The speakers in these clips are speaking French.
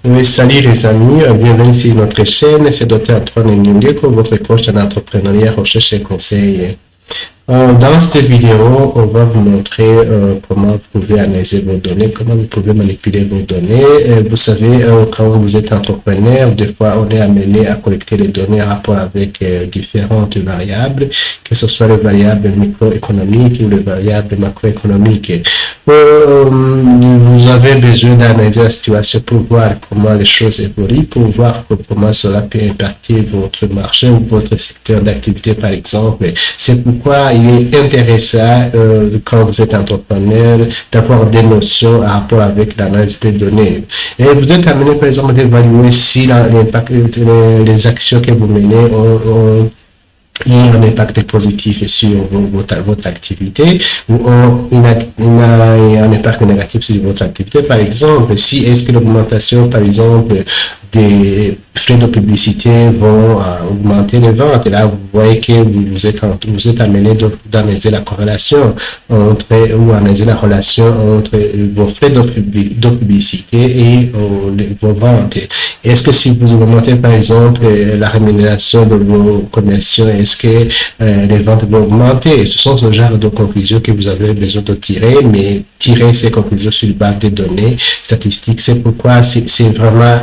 Oui, salut les amis, bienvenue sur notre chaîne. C'est Dr. Antoine Nyungue pour votre coach en entrepreneuriat, recherche et conseil. Dans cette vidéo, on va vous montrer comment vous pouvez analyser vos données, comment vous pouvez manipuler vos données. Vous savez, quand vous êtes entrepreneur, des fois, on est amené à collecter les données en rapport avec différentes variables, que ce soit les variables microéconomiques ou les variables macroéconomiques. Vous avez besoin d'analyser la situation pour voir comment les choses évoluent, pour voir comment cela peut impacter votre marché ou votre secteur d'activité, par exemple. C'est pourquoi il est intéressant, quand vous êtes entrepreneur, d'avoir des notions en rapport avec l'analyse des données. Et vous êtes amené, par exemple, d'évaluer si l'impact, les actions que vous menez ont un impact positif sur votre activité ou un impact négatif sur votre activité. Par exemple, si est-ce que l'augmentation, par exemple, des frais de publicité vont augmenter les ventes, et là vous voyez que vous êtes amené d'analyser la corrélation ou analyser la relation entre vos frais de publicité et vos ventes. Est-ce que si vous augmentez par exemple la rémunération de vos commerciaux, est-ce que les ventes vont augmenter? Ce sont ce genre de conclusions que vous avez besoin de tirer, mais tirer ces conclusions sur base des données statistiques. C'est pourquoi c'est vraiment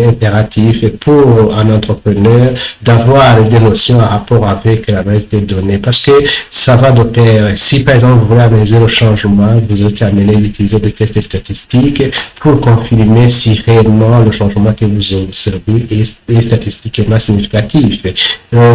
impératif pour un entrepreneur d'avoir des notions en rapport avec l'analyse des données, parce que ça va de pair. Si par exemple vous voulez analyser le changement, vous êtes amené d'utiliser des tests statistiques pour confirmer si réellement le changement que vous observez est statistiquement significatif.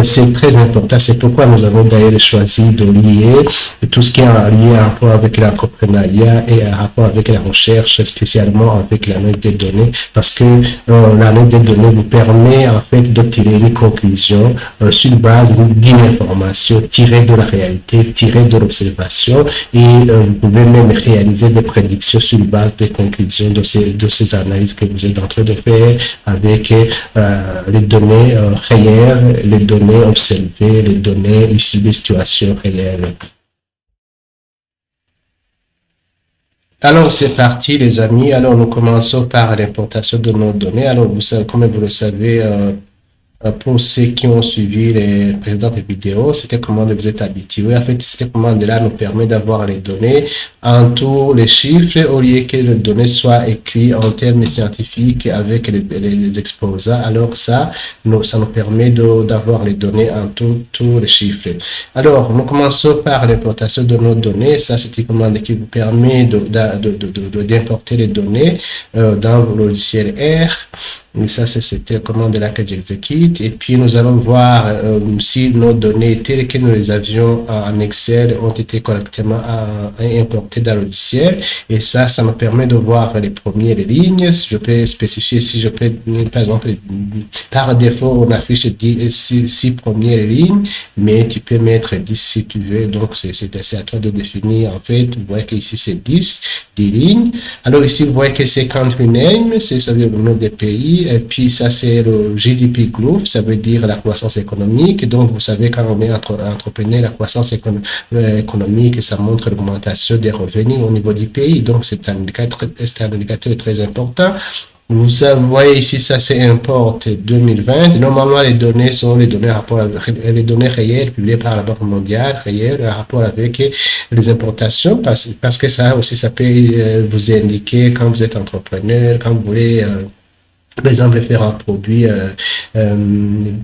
C'est très important, c'est pourquoi nous avons d'ailleurs choisi de lier tout ce qui est lié en rapport avec l'entrepreneuriat et en rapport avec la recherche, spécialement avec l'analyse des données, parce que l'analyse des données vous permet en fait de tirer une conclusion sur base d'une information tirée de la réalité, tirée de l'observation, et vous pouvez même réaliser des prédictions sur base des conclusions de ces analyses que vous êtes en train de faire avec les données réelles, les données observées, les données issues des situations réelles. Alors, c'est parti, les amis. Alors, nous commençons par l'importation de nos données. Alors, vous savez, comme vous le savez, pour ceux qui ont suivi les précédentes vidéos, cette commande vous êtes habitué. En fait, cette commande-là nous permet d'avoir les données en tous les chiffres, au lieu que les données soient écrites en termes scientifiques avec les exposants. Alors ça nous permet d'avoir les données en tous les chiffres. Alors, nous commençons par l'importation de nos données. Ça, c'est une commande qui vous permet d'importer les données dans le logiciel R. Et ça, c'est cette commande-là que j'exécute. Et puis, nous allons voir si nos données telles que nous les avions en Excel ont été correctement importées dans le logiciel. Et ça me permet de voir les premières lignes. Je peux spécifier si je peux, par exemple, par défaut, on affiche 6 premières lignes, mais tu peux mettre 10 si tu veux. Donc, c'est à toi de définir. En fait, vous voyez qu'ici, c'est 10 lignes. Alors, ici, vous voyez que c'est country name, ça veut dire le nom des pays. Et puis, ça, c'est le GDP Growth, ça veut dire la croissance économique. Donc, vous savez, quand on est entrepreneur, la croissance économique, ça montre l'augmentation des revenus au niveau du pays. Donc, c'est un indicateur très important. Vous voyez ici, ça c'est import 2020. Normalement, les données sont les données réelles publiées par la Banque mondiale, réelles, en rapport avec les importations, parce que ça aussi, ça peut vous indiquer quand vous êtes entrepreneur, quand vous voulez par exemple, faire un produit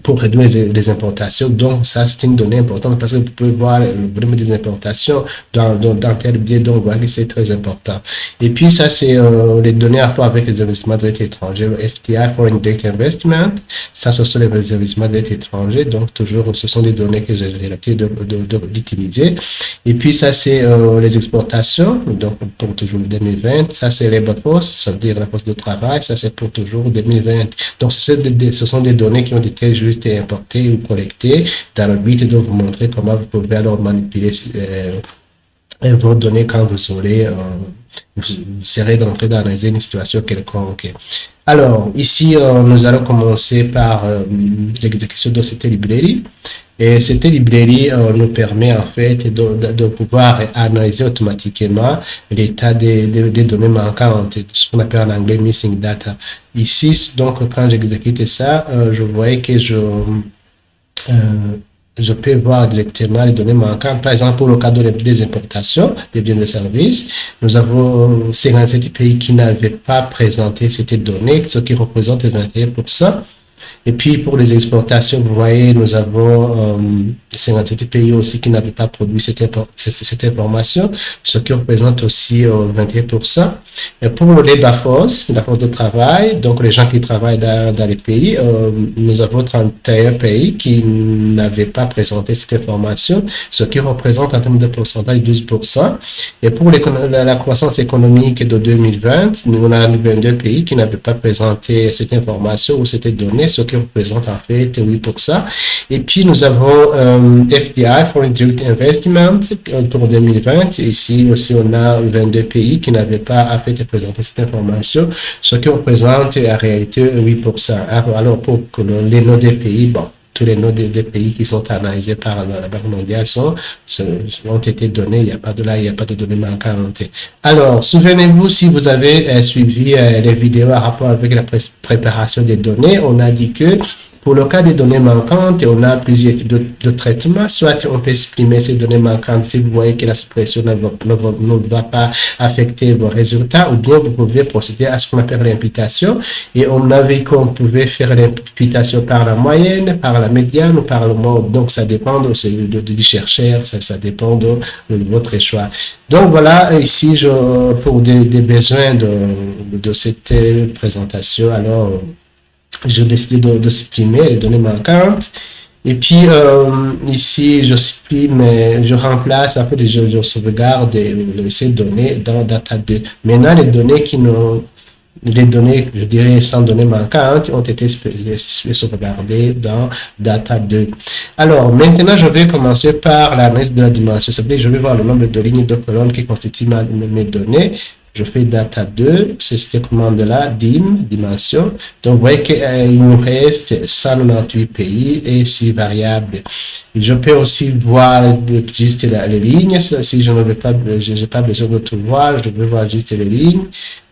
pour réduire les importations. Donc, ça, c'est une donnée importante parce que vous pouvez voir le volume des importations dans tel biais. Donc, vous voyez que c'est très important. Et puis, ça, c'est les données à rapport avec les investissements directs étrangers, le FDI, Foreign Direct Investment. Ça, ce sont les investissements directs étrangers. Donc, toujours, ce sont des données que j'ai l'habitude d'utiliser. Et puis, ça, c'est les exportations. Donc, pour toujours 2020. Ça, c'est les force, ça veut dire la force de travail. Ça, c'est pour toujours 2020. Donc, ce sont des données qui ont été juste importées ou collectées dans le but de vous montrer comment vous pouvez alors manipuler vos données quand vous serez en train d'analyser une situation quelconque. Alors, ici, nous allons commencer par l'exécution de cette librairie. Et cette librairie nous permet en fait de pouvoir analyser automatiquement l'état des données manquantes, ce qu'on appelle en anglais missing data. Ici, donc, quand j'exécute ça, je voyais que euh, je peux voir directement les données manquantes. Par exemple, pour le cas des importations des biens et services, nous avons 57 pays qui n'avaient pas présenté ces données, ce qui représente 21%. Et puis, pour les exportations, vous voyez, nous avons 57 pays aussi qui n'avaient pas produit cette information, ce qui représente aussi 21%. Et pour les BAFOS, la force de travail, donc les gens qui travaillent dans les pays, nous avons 31 pays qui n'avaient pas présenté cette information, ce qui représente en termes de pourcentage 12%. Et pour la croissance économique de 2020, nous avons 22 pays qui n'avaient pas présenté cette information ou cette donnée, ce qui représente en fait 8%. Et puis nous avons FDI, Foreign Direct Investment, pour 2020. Ici aussi, on a 22 pays qui n'avaient pas en fait présenté cette information, ce qui représente en réalité 8%. Alors pour les noms des pays, bon, tous les noms des pays qui sont analysés par la Banque mondiale ont été donnés, il n'y a pas de données manquantes. Alors, souvenez-vous, si vous avez suivi les vidéos en rapport avec la préparation des données, on a dit que pour le cas des données manquantes, on a plusieurs types de traitements. Soit on peut exprimer ces données manquantes si vous voyez que la suppression ne va pas affecter vos résultats, ou bien vous pouvez procéder à ce qu'on appelle l'imputation. Et on a vu qu'on pouvait faire l'imputation par la moyenne, par la médiane ou par le mode. Donc ça dépend du chercheur, ça dépend de votre choix. Donc voilà, ici, pour des besoins de cette présentation, alors j'ai décidé de supprimer les données manquantes. Et puis, ici, je supprime, je remplace, en fait, je sauvegarde ces données dans Data 2. Maintenant, les données, je dirais, sans données manquantes ont été sauvegardées dans Data 2. Alors, maintenant, je vais commencer par l'analyse de la dimension. Ça veut dire que je vais voir le nombre de lignes de colonnes qui constituent mes données. Je fais Data 2, c'est cette commande-là, dimension. Donc, vous voyez qu'il nous reste 198 pays et 6 variables. Je peux aussi voir juste les lignes. Si je n'ai pas besoin de tout voir, je veux voir juste les lignes.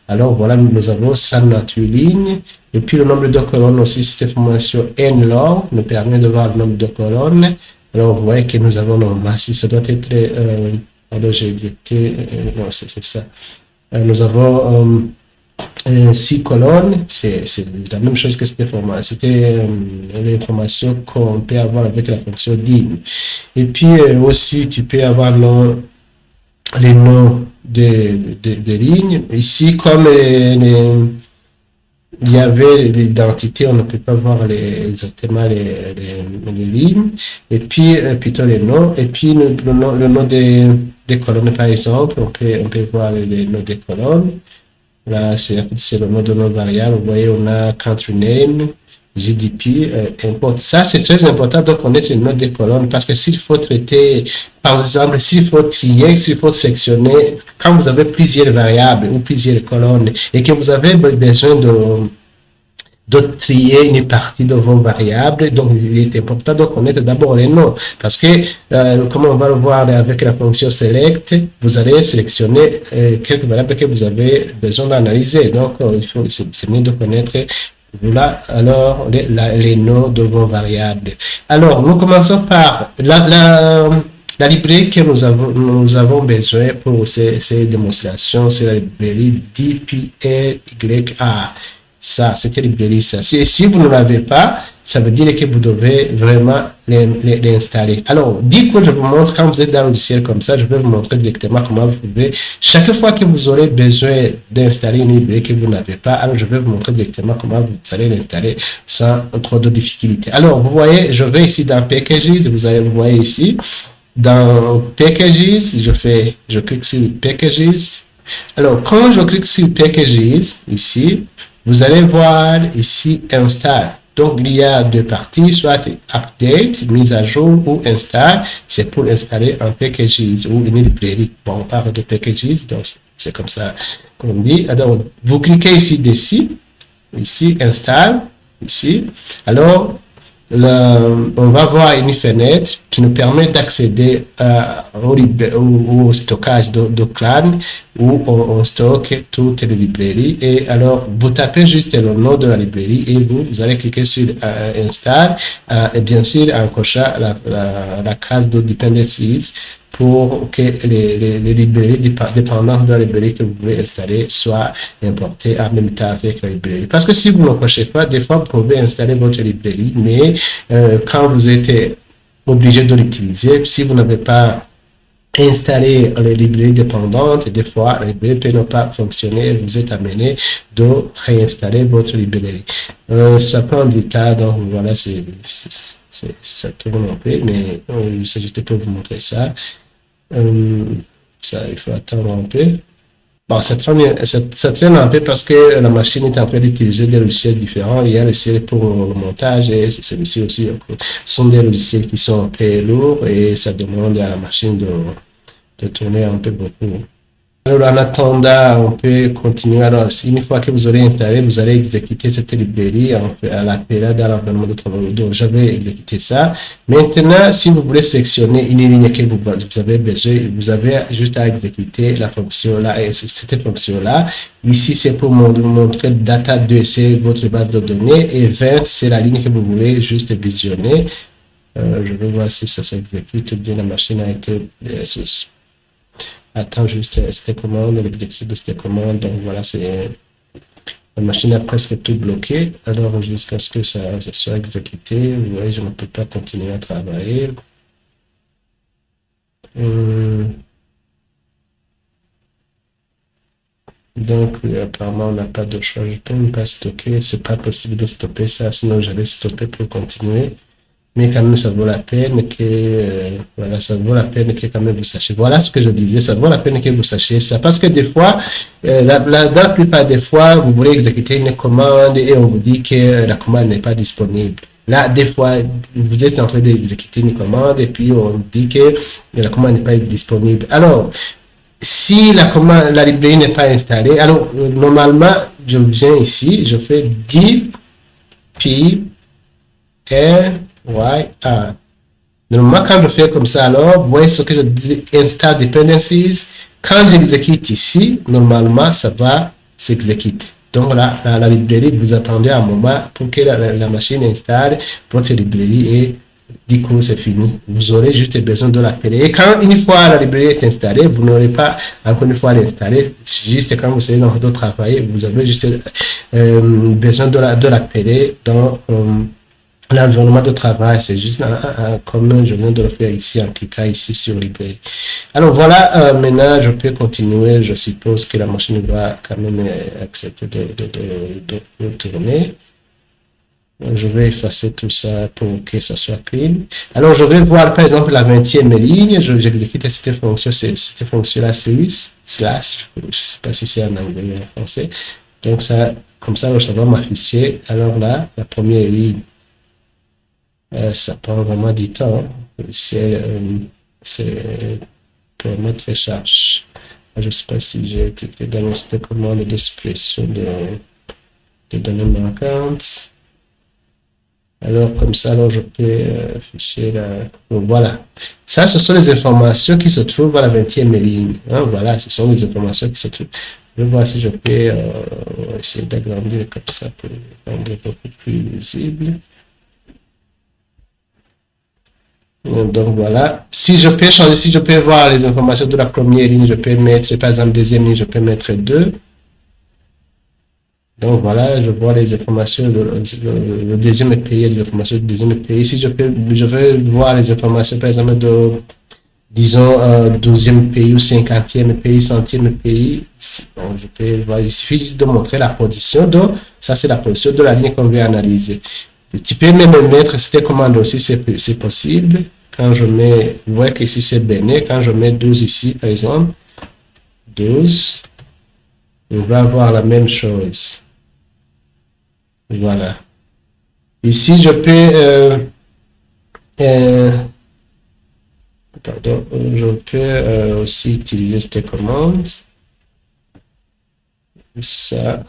Alors, voilà, nous avons 198 lignes. Et puis, le nombre de colonnes aussi, cette information n-log nous permet de voir le nombre de colonnes. Alors, vous voyez que nous avons normalement, si ça doit être, alors j'ai exécuté, non, c'est ça. Nous avons 6 colonnes, c'est la même chose que cette information. C'était l'information qu'on peut avoir avec la fonction dim. Et puis aussi, tu peux avoir les noms des lignes. Ici, comme il y avait l'identité, on ne peut pas voir exactement les lignes. Et puis, plutôt les noms. Et puis, le nom des colonnes, par exemple, on peut voir les noms des colonnes. Là, c'est le nom de nos variables. Vous voyez, on a country name, GDP, import. Ça, c'est très important de connaître le nom des colonnes parce que s'il faut traiter, par exemple, s'il faut trier, s'il faut sectionner, quand vous avez plusieurs variables ou plusieurs colonnes et que vous avez besoin de trier une partie de vos variables, donc il est important de connaître d'abord les noms, parce que, comme on va le voir avec la fonction select, vous allez sélectionner quelques variables que vous avez besoin d'analyser, donc c'est mieux de connaître voilà, alors les noms de vos variables. Alors, nous commençons par la librairie que nous avons besoin pour ces démonstrations, c'est la librairie DPLYA. Ça, c'était librairie, ça. Si vous ne l'avez pas, ça veut dire que vous devez vraiment l'installer. Alors, dès que je vous montre, quand vous êtes dans le logiciel comme ça, je vais vous montrer directement comment vous pouvez, chaque fois que vous aurez besoin d'installer une librairie que vous n'avez pas, alors je vais vous montrer directement comment vous allez l'installer sans trop de difficultés. Alors, vous voyez, je vais ici dans Packages, vous voyez ici, dans Packages, je clique sur Packages. Alors, quand je clique sur Packages, ici, vous allez voir ici Install. Donc, il y a deux parties, soit Update, mise à jour, ou Install. C'est pour installer un Packages ou une librairie. Bon, on parle de Packages, donc c'est comme ça qu'on dit. Alors, vous cliquez ici dessus, ici Install, ici. Alors, on va voir une fenêtre qui nous permet d'accéder au stockage de clan où on stocke toutes les librairies. Et alors, vous tapez juste le nom de la librairie et vous allez cliquer sur Install et bien sûr, en cochant la case de Dependencies pour que les librairies dépendantes de la librairie que vous voulez installer soient importées en même temps avec la librairie. Parce que si vous ne cochez pas, des fois, vous pouvez installer votre librairie, mais quand vous êtes obligé de l'utiliser, si vous n'avez pas installé les librairies dépendantes, des fois, la librairie peut ne pas fonctionner et vous êtes amené de réinstaller votre librairie. Ça prend du temps, donc voilà, ça tourne un peu, mais c'est juste pour vous montrer ça. Ça, il faut attendre un peu. Bon, ça traîne un peu parce que la machine est en train d'utiliser des logiciels différents. Il y a le logiciel pour le montage et celui-ci aussi. Ce sont des logiciels qui sont un peu lourds et ça demande à la machine de tourner un peu beaucoup. Alors, en attendant, on peut continuer. Alors, une fois que vous aurez installé, vous allez exécuter cette librairie à la période dans l'environnement de travail. Donc, je vais exécuter ça. Maintenant, si vous voulez sélectionner une ligne que vous avez besoin, vous avez juste à exécuter la fonction là, et cette fonction-là. Ici, c'est pour montrer data 2, c'est votre base de données, et 20, c'est la ligne que vous voulez juste visionner. Je vais voir si ça s'exécute bien. La machine a été attends juste cette commande, l'exécution de cette commande. Donc voilà, c'est la machine a presque tout bloqué. Alors jusqu'à ce que ça soit exécuté, vous voyez, je ne peux pas continuer à travailler. Donc apparemment on n'a pas de choix. Je peux même pas stocker. C'est pas possible de stopper ça, sinon j'allais stopper pour continuer. Mais quand même, ça vaut la peine que, voilà, ça vaut la peine que quand même vous sachiez. Voilà ce que je disais, ça vaut la peine que vous sachiez ça. Parce que des fois, dans la plupart des fois, vous voulez exécuter une commande et on vous dit que la commande n'est pas disponible. Là, des fois, vous êtes en train d'exécuter une commande et puis on vous dit que la commande n'est pas disponible. Alors, si la librairie n'est pas installée, alors normalement, je viens ici, je fais div p r y-a. Normalement, quand je fais comme ça, alors, vous voyez ce que je dis, install dependencies. Quand j'exécute ici, normalement, ça va s'exécuter. Donc, là, la librairie, vous attendez un moment pour que la machine installe votre librairie et du coup, c'est fini. Vous aurez juste besoin de l'appeler. Et quand une fois la librairie est installée, vous n'aurez pas encore une fois à l'installer. Juste quand vous serez dans votre travail, vous avez juste besoin de l'appeler dans l'environnement de travail. C'est juste comme je viens de le faire ici en cliquant ici sur librairie. Alors voilà, maintenant je peux continuer. Je suppose que la machine va quand même accepter de tourner. Je vais effacer tout ça pour que ça soit clean. Alors, je vais voir, par exemple, la 20e ligne. J'exécute cette fonction-là, c'est slash. Je ne sais pas si c'est en anglais ou en français. Donc, ça, comme ça va m'afficher. Alors là, la première ligne, ça prend vraiment du temps. C'est vraiment très charge. Je ne sais pas si j'ai exécuté dans cette commande d'expression de données manquantes. Alors, comme ça, alors je peux afficher la... Donc, voilà. Ça, ce sont les informations qui se trouvent à la 20e ligne. Hein, voilà, ce sont les informations qui se trouvent. Je vais voir si je peux essayer d'agrandir comme ça pour rendre beaucoup plus visible. Donc, voilà. Si je peux changer, si je peux voir les informations de la première ligne, je peux mettre, par exemple, deuxième ligne, je peux mettre 2. Donc voilà, je vois les informations, le deuxième pays, les informations du deuxième pays. Si je veux voir les informations, par exemple, disons, 12e pays ou 50e pays, 100e pays, bon, je peux voir, il suffit juste de montrer la position. Donc, ça, c'est la position de la ligne qu'on veut analyser. Tu peux même mettre cette commande aussi, c'est possible. Quand je mets, vous voyez qu'ici, c'est Bénin. Quand je mets 12 ici, par exemple, 12, on va avoir la même chose. Voilà. Ici, je peux, pardon, je peux aussi utiliser cette commande. Ça.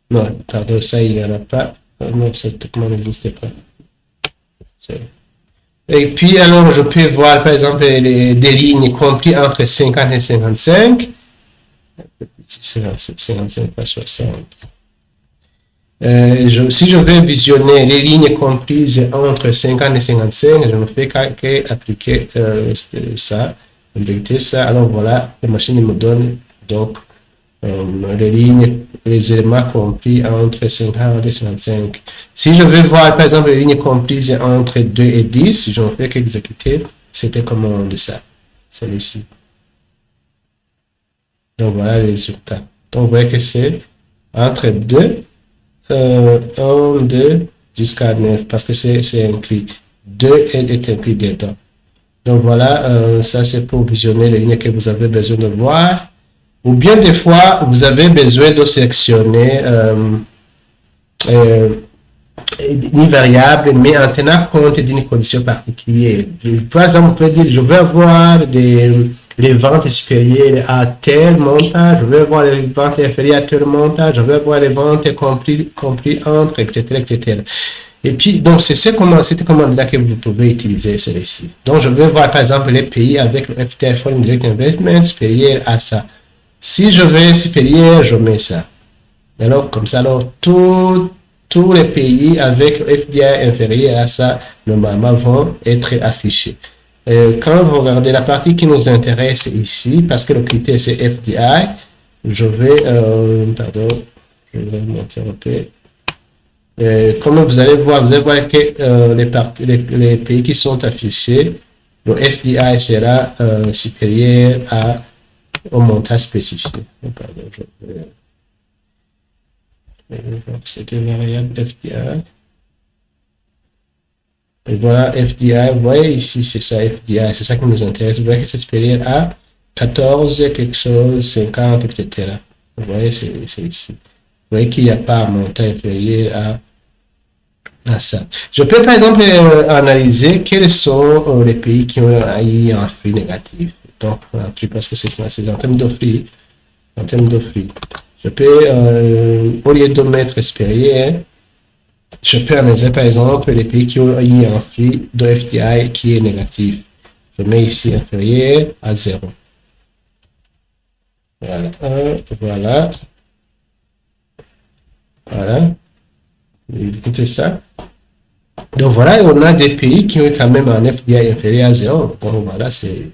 Non, pardon, ça, il n'y en a pas. Non, ça techniquement n'existait pas. Et puis, alors, je peux voir, par exemple, des lignes comprises entre 50 et 55. 55 pas 60. Si je veux visionner les lignes comprises entre 50 et 55, je ne fais qu'appliquer ça, exécuter ça. Alors voilà, la machine me donne donc les lignes, les éléments compris entre 50 et 55. Si je veux voir par exemple les lignes comprises entre 2 et 10, je ne fais qu'exécuter cette commande ça, celle-ci. Donc voilà les résultats. Donc vous voyez que c'est entre 2, 1, 2 jusqu'à 9 parce que c'est inclus. 2 est inclus dedans. Donc voilà, ça c'est pour visionner les lignes que vous avez besoin de voir. Ou bien des fois, vous avez besoin de sélectionner une variable, mais en tenant compte d'une condition particulière. Par exemple, vous pouvez dire, je veux avoir les ventes supérieures à tel montant, je veux avoir les ventes inférieures à tel montant, je veux avoir les ventes compris entre, etc., etc. Et puis, donc, c'est cette commande-là que vous pouvez utiliser, celle-ci. Donc, je veux voir, par exemple, les pays avec le FTA, Foreign Direct Investment, supérieur à ça. Si je veux supérieur, je mets ça. Alors, comme ça, alors, tous les pays avec le FDI inférieur à ça, normalement, vont être affichés. Quand vous regardez la partie qui nous intéresse ici, parce que le critère c'est FDI, je vais, pardon, je vais monter un peu. Comme vous allez voir que les pays qui sont affichés, le FDI sera supérieur au montant spécifié. Pardon, c'était une variable FDI. Et voilà FDI, vous voyez ici, c'est ça FDI, c'est ça qui nous intéresse. Vous voyez que c'est supérieur à 14, quelque chose, 50, etc. Vous voyez, c'est ici. Vous voyez qu'il n'y a pas un montant inférieur à ça. Je peux par exemple analyser quels sont les pays qui ont eu un flux négatif. Donc, un flux, parce que c'est en termes de flux. En termes de flux. Je peux, au lieu de mettre supérieur, je peux analyser par exemple les pays qui ont eu un flux de FDI qui est négatif. Je mets ici inférieur à 0. Voilà. Voilà. Voilà. Écoutez ça. Donc voilà, on a des pays qui ont quand même un FDI inférieur à 0. Donc voilà, c'est...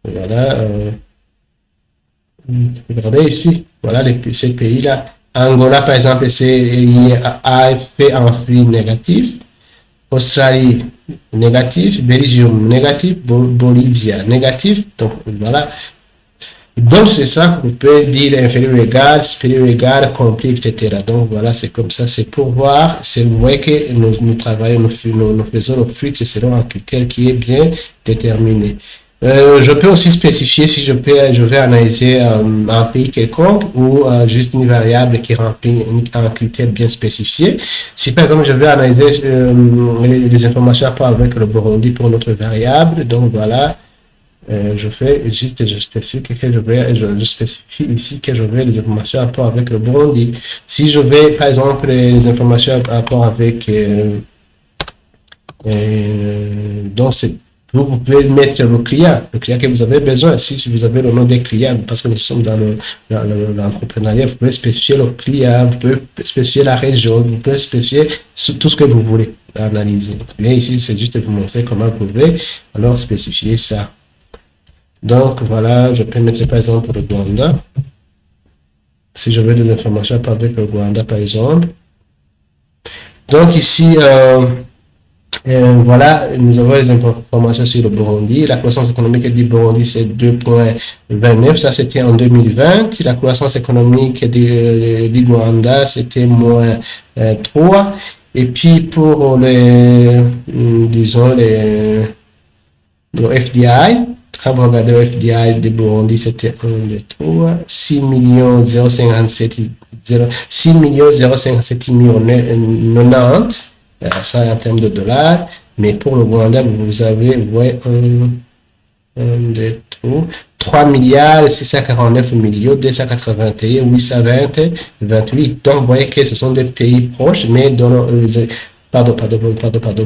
Voilà. Regardez ici. Voilà ces pays-là. Angola, par exemple, a fait un flux négatif. Australie, négatif. Belgium, négatif. Bolivie, négatif. Donc, voilà. Donc, c'est ça que vous pouvez dire inférieur égal, supérieur égal, compris, etc. Donc, voilà, c'est comme ça. C'est pour voir. C'est vous voyez que nous travaillons, nous faisons le flux selon un critère qui est bien déterminé. Je peux aussi spécifier si je vais analyser un pays quelconque ou juste une variable qui remplit un critère bien spécifié. Si par exemple je veux analyser les informations à rapport avec le Burundi pour notre variable, donc voilà, je spécifie je spécifie ici que je veux les informations à rapport avec le Burundi. Si je veux par exemple les informations à rapport avec donc c'est vous pouvez mettre le client que vous avez besoin. Si vous avez le nom des clients, parce que nous sommes dans l'entrepreneuriat, vous pouvez spécifier le client, vous pouvez spécifier la région, vous pouvez spécifier tout ce que vous voulez analyser. Mais ici, c'est juste vous montrer comment vous pouvez alors spécifier ça. Donc, voilà, je peux mettre par exemple le Rwanda. Si je veux des informations avec le Rwanda, par exemple. Donc, ici, voilà, nous avons les informations sur le Burundi. La croissance économique du Burundi, c'est 2,29. Ça, c'était en 2020. La croissance économique du Rwanda, c'était moins 3. Et puis, pour disons, le FDI, quand vous regardez le FDI du Burundi, c'était 1, 2, 3, 6 057 90. Ça en termes de dollars, mais pour le Rwanda, vous avez 2, 3 milliards 649 millions 281 820 28. Donc, vous voyez que ce sont des pays proches, mais dans pardon,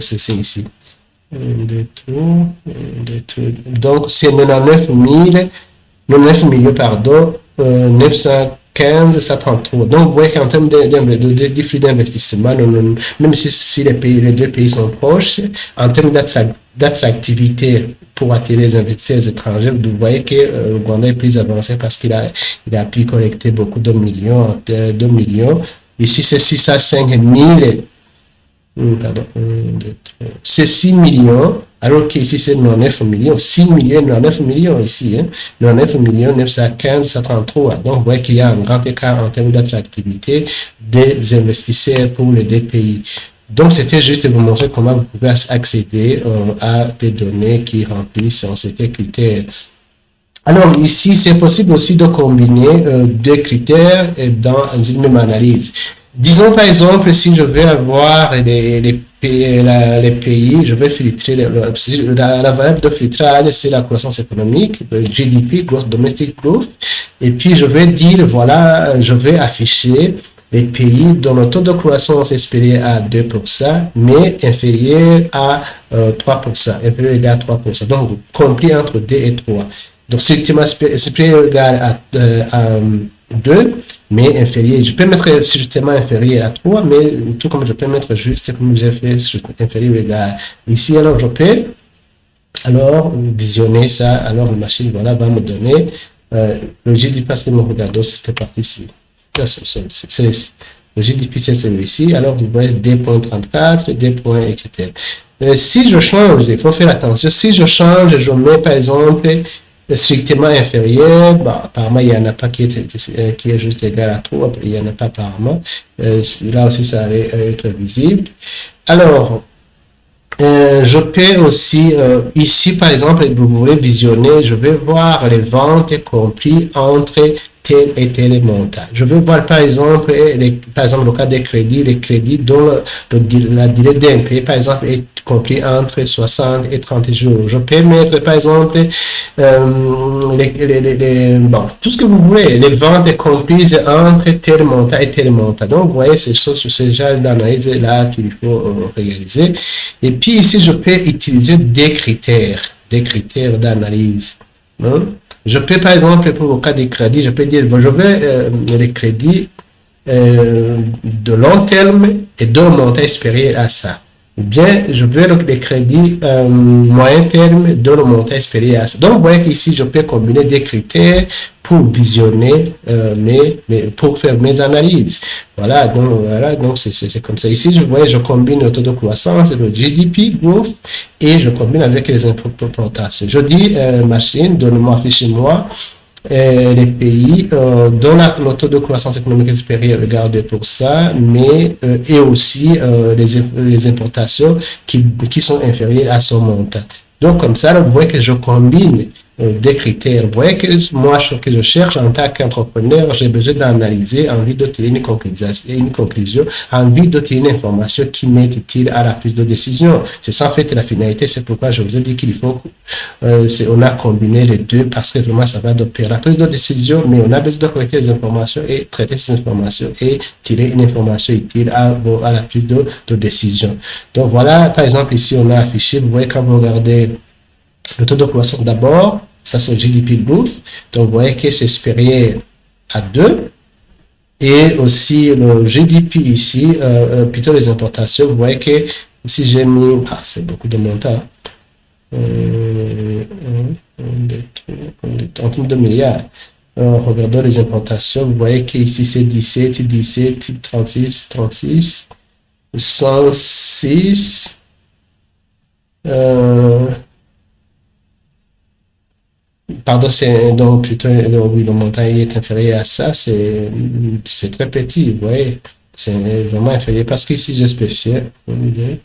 c'est ici. 1, 2, 3. Donc, c'est 99 millions, pardon, 915 133. Donc, vous voyez qu'en termes de flux d'investissement, même si les deux pays sont proches, en termes d'attractivité pour attirer les investisseurs étrangers, vous voyez que le Rwanda est plus avancé parce qu'il a pu collecter beaucoup de millions, 2 millions. Ici, c'est 605 000. Pardon, c'est 6 millions, alors qu'ici c'est 99 millions, 6 millions, 99 millions ici, 99 millions, 915, 133. Donc, vous voyez qu'il y a un grand écart en termes d'attractivité des investisseurs pour les deux pays. Donc, c'était juste vous montrer comment vous pouvez accéder à des données qui remplissent ces critères. Alors, ici, c'est possible aussi de combiner deux critères dans une même analyse. Disons par exemple, si je veux avoir les pays, je vais filtrer, la variable de filtrage, c'est la croissance économique, le GDP, Gross Domestic Growth, et puis je vais dire, voilà, je vais afficher les pays dont le taux de croissance est espéré à 2%, mais inférieur à 3%, inférieur ou égal à 3%, donc compris entre 2 et 3. Donc, strictement supérieur ou égal à 2, mais inférieur. Je peux mettre strictement inférieur à 3, mais tout comme je peux mettre juste comme j'ai fait inférieur ou égal. Ici, alors, je peux visionner ça. Alors, la machine, voilà, va me donner le GDP parce que mon regarde, c'est cette partie-ci. C'est ici. Le GDP, c'est celui-ci. Alors, vous voyez 2.34, 2 points, etc. Si je change, il faut faire attention. Si je change, je mets par exemple strictement inférieur, apparemment il n'y en a pas qui est juste égal à 3, il n'y en a pas apparemment. Là aussi, ça va être visible. Alors, je peux aussi, ici par exemple, vous voulez visionner, je vais voir les ventes compris entre tel et tel montant. Je vais voir par exemple, le cas des crédits, les crédits dont la durée d'un pays, par exemple, est compris entre 60 et 30 jours. Je peux mettre par exemple tout ce que vous voulez, les ventes comprises entre tel montant et tel montant. Donc, vous voyez, c'est ce genre d'analyse là qu'il faut réaliser. Et puis ici, je peux utiliser des critères d'analyse. Je peux, par exemple, pour le cas des crédits, je peux dire, je veux les crédits de long terme et d'un montant espéré à ça. Ou bien, je veux les crédits moyen terme de le montant espéré à ça. Donc, vous voyez qu'ici, je peux combiner des critères pour visionner, pour faire mes analyses. Voilà, donc c'est comme ça. Ici, je combine le taux de croissance et le GDP growth et je combine avec les importations. Je dis, machine, donne-moi, affichez-moi les pays dont le taux de croissance économique espéré regarde pour ça, mais et aussi les importations qui sont inférieures à son montant. Donc, comme ça, vous voyez que je combine des critères. Vous voyez que moi, ce que je cherche en tant qu'entrepreneur, j'ai besoin d'analyser, envie de tirer une conclusion, envie de tirer une information qui m'est utile à la prise de décision. C'est ça, en fait, la finalité. C'est pourquoi je vous ai dit qu'il faut, on a combiné les deux parce que vraiment, ça va de pair. La prise de décision, mais on a besoin de collecter des informations et traiter ces informations et tirer une information utile à la prise de décision. Donc, voilà, par exemple, ici, on a affiché, vous voyez, quand vous regardez le taux de croissance d'abord, ça c'est le GDP growth, donc vous voyez que c'est supérieur à 2, et aussi le GDP ici, plutôt les importations, vous voyez que si j'ai mis, c'est beaucoup de montants, en termes de milliards, regardons les importations, vous voyez qu'ici c'est 17, 36, 106, pardon, donc plutôt, oui, le montant est inférieur à ça, c'est très petit, vous voyez, c'est vraiment inférieur, parce qu'ici, j'ai spécifié, le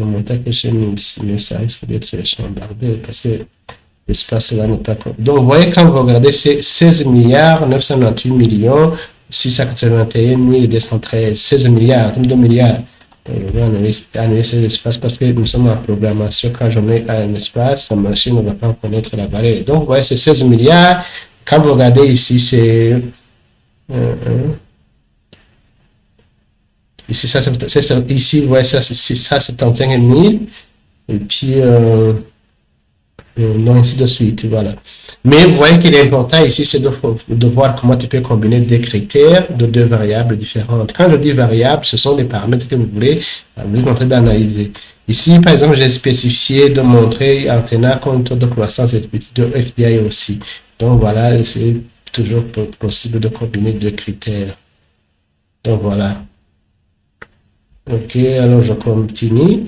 montant que j'ai mis ici, mais ça risque d'être chambardé, parce que l'espace là n'est pas... Donc, vous voyez, quand vous regardez, c'est 16 milliards 998 millions 681 213, 16 milliards, en termes de milliards. Je vais annuler cet espace parce que nous sommes en programmation. Quand je mets un espace, la machine ne va pas connaître la valeur. Donc, vous voyez, c'est 16 milliards. Quand vous regardez ici, c'est... ici, ici, vous voyez, ça, c'est 675 000. Et puis... non, ainsi de suite, voilà. Mais vous voyez qu'il est important ici, c'est de voir comment tu peux combiner des critères de deux variables différentes. Quand je dis variables, ce sont des paramètres que vous voulez, vous êtes en train d'analyser. Ici, par exemple, j'ai spécifié de montrer en tenant compte de croissance et de FDI aussi. Donc voilà, c'est toujours possible de combiner deux critères. Donc voilà. Ok, alors je continue.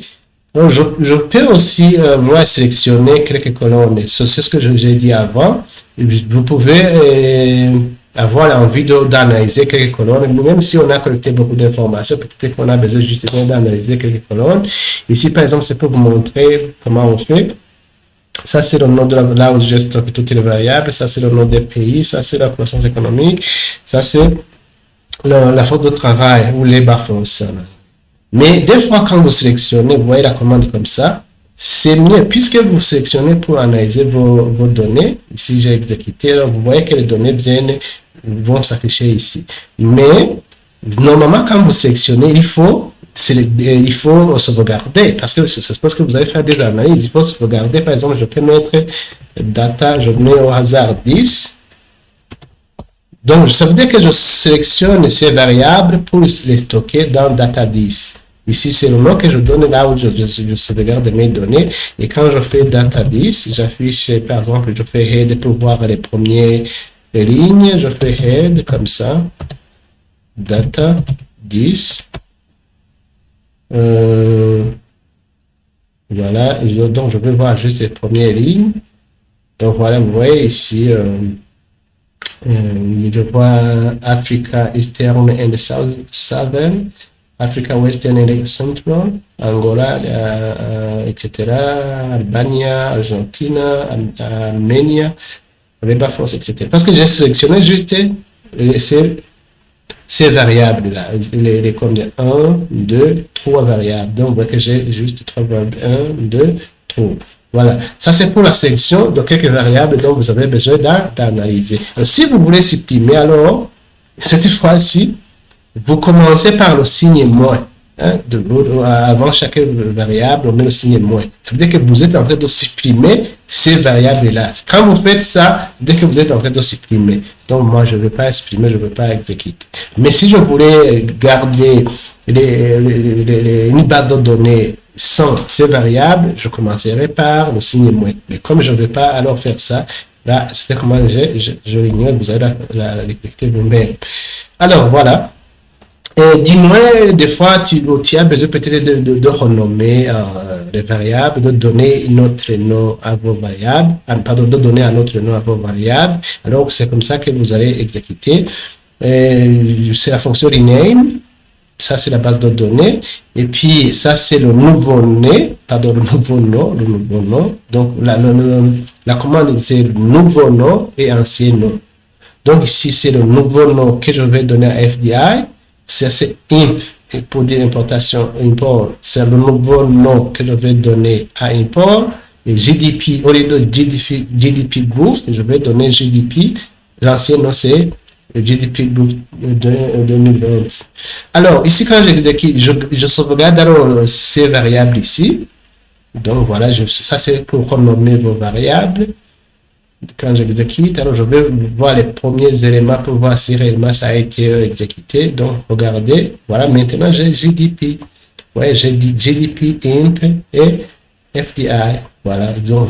Donc, je peux aussi moi sélectionner quelques colonnes. C'est ce que j'ai dit avant. Vous pouvez avoir envie d'analyser quelques colonnes, même si on a collecté beaucoup d'informations, peut-être qu'on a besoin juste d'analyser quelques colonnes. Ici, par exemple, c'est pour vous montrer comment on fait. Ça, c'est le nom de là où j'ai stocké toutes les variables. Ça, c'est le nom des pays. Ça, c'est la croissance économique. Ça, c'est la force de travail ou les bas forces. Mais des fois, quand vous sélectionnez, vous voyez la commande comme ça, c'est mieux, puisque vous sélectionnez pour analyser vos données. Ici, j'ai exécuté, alors vous voyez que les données vont s'afficher ici. Mais, normalement, quand vous sélectionnez, il faut sauvegarder, parce que c'est parce que vous allez faire des analyses, il faut sauvegarder. Par exemple, je peux mettre data, je mets au hasard 10. Donc, ça veut dire que je sélectionne ces variables pour les stocker dans data 10. Ici, c'est le nom que je donne là où je sauvegarde mes données. Et quand je fais data 10, j'affiche, par exemple, je fais head pour voir les premières lignes. Je fais head comme ça. Data 10. Voilà. Donc, je vais voir juste les premières lignes. Donc, voilà, vous voyez ici... je vois Africa Eastern and Southern, Africa Western and Central, Angola, etc., Albania, Argentina, Arménie, Reba France, etc. Parce que j'ai sélectionné juste ces variables-là, les combien 1, 2, 3 variables. Donc, vous voyez que j'ai juste 3 variables, 1, 2, 3. Voilà, ça c'est pour la sélection de quelques variables dont vous avez besoin d'analyser. Si vous voulez supprimer, alors, cette fois-ci, vous commencez par le signe moins. Hein, avant chaque variable, on met le signe moins. Ça veut dire que vous êtes en train de supprimer ces variables-là. Quand vous faites ça, dès que vous êtes en train de supprimer. Donc, moi, je ne veux pas exprimer, je ne veux pas exécuter. Mais si je voulais garder une base de données sans ces variables, je par le signe moins. Mais comme je ne vais pas alors faire ça, là, c'est comment je l'ignore, vous allez l'exécuter vous-même. Alors, voilà. Et dis-moi, des fois, tu as besoin peut-être de renommer les variables, de donner un autre nom à vos variables, pardon, de donner un autre nom à vos variables. Alors, c'est comme ça que vous allez exécuter. C'est la fonction rename. Ça, c'est la base de données. Et puis, ça, c'est le nouveau-né. Pardon, le nouveau nom. Donc, la commande, c'est nouveau nom et ancien nom. Donc, ici, c'est le nouveau nom que je vais donner à FDI. C'est imp. Et pour dire importation, import, c'est le nouveau nom que je vais donner à import. Et GDP, au lieu de GDP Group, je vais donner GDP. L'ancien nom, c'est GDP Group 2020. Alors, ici, quand j'exécute, je sauvegarde alors ces variables ici. Donc, voilà, ça c'est pour renommer vos variables. Quand j'exécute, alors je vais voir les premiers éléments pour voir si réellement ça a été exécuté. Donc, regardez, voilà, maintenant j'ai GDP. Ouais, j'ai dit GDP, IMP et FDI. Voilà, donc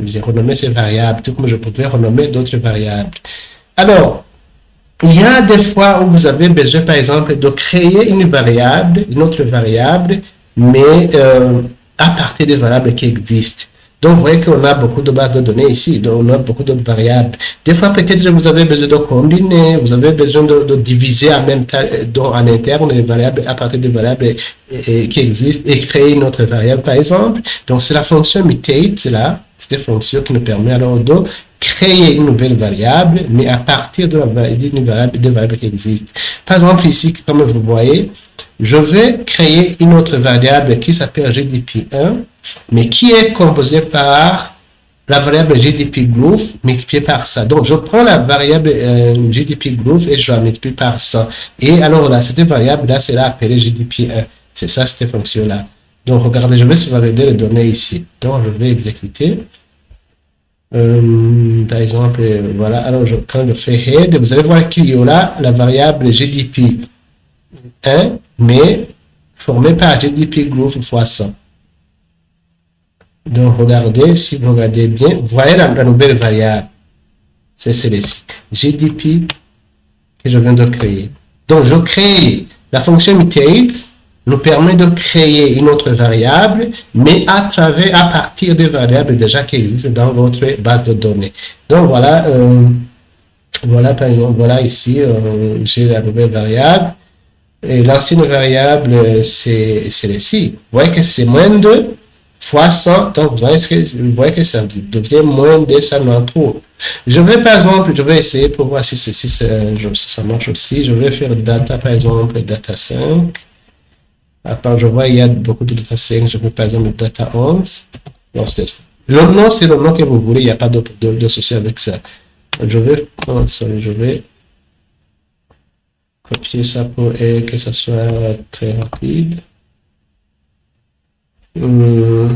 j'ai renommé ces variables, tout comme je pouvais renommer d'autres variables. Alors, il y a des fois où vous avez besoin, par exemple, de créer une autre variable, mais à partir des variables qui existent. Donc, vous voyez qu'on a beaucoup de bases de données ici, donc on a beaucoup de variables. Des fois, peut-être vous avez besoin de combiner, vous avez besoin de diviser en même temps, en interne, les variables à partir des variables qui existent et créer une autre variable, par exemple. Donc, c'est la fonction mutate, là, c'est une fonction qui nous permet alors de créer une nouvelle variable, mais à partir de d'une variable, des variables qui existent. Par exemple, ici, comme vous voyez, je vais créer une autre variable qui s'appelle GDP1, mais qui est composée par la variable GDP growth multipliée par ça. Donc, je prends la variable GDP growth et je la multiplie par 100. Et alors là, cette variable-là sera appelée GDP1. C'est ça, cette fonction-là. Donc, regardez, je vais sauvegarder les données ici. Donc, je vais exécuter. Par exemple, voilà, alors quand je fais head, vous allez voir qu'il y aura la variable GDP1, mais formée par GDP growth fois 100. Donc, regardez, si vous regardez bien, vous voyez la nouvelle variable. C'est celle-ci. GDP que je viens de créer. Donc, je crée la fonction mutate nous permet de créer une autre variable, mais à partir des variables déjà qui existent dans votre base de données. Donc, voilà, voilà par exemple, voilà ici, j'ai la nouvelle variable. Et l'ancienne variable, c'est celle-ci. Vous voyez que c'est moins 2 fois 100, donc vous voyez que ça devient moins 293. Je vais par exemple, je vais essayer pour voir si ça marche aussi. Je vais faire data par exemple, data 5. Après, je vois il y a beaucoup de data 5, je vais par exemple data 11. Non, le nom, c'est le nom que vous voulez, il n'y a pas de souci avec ça. Je vais copier ça pour que ça soit très rapide. Je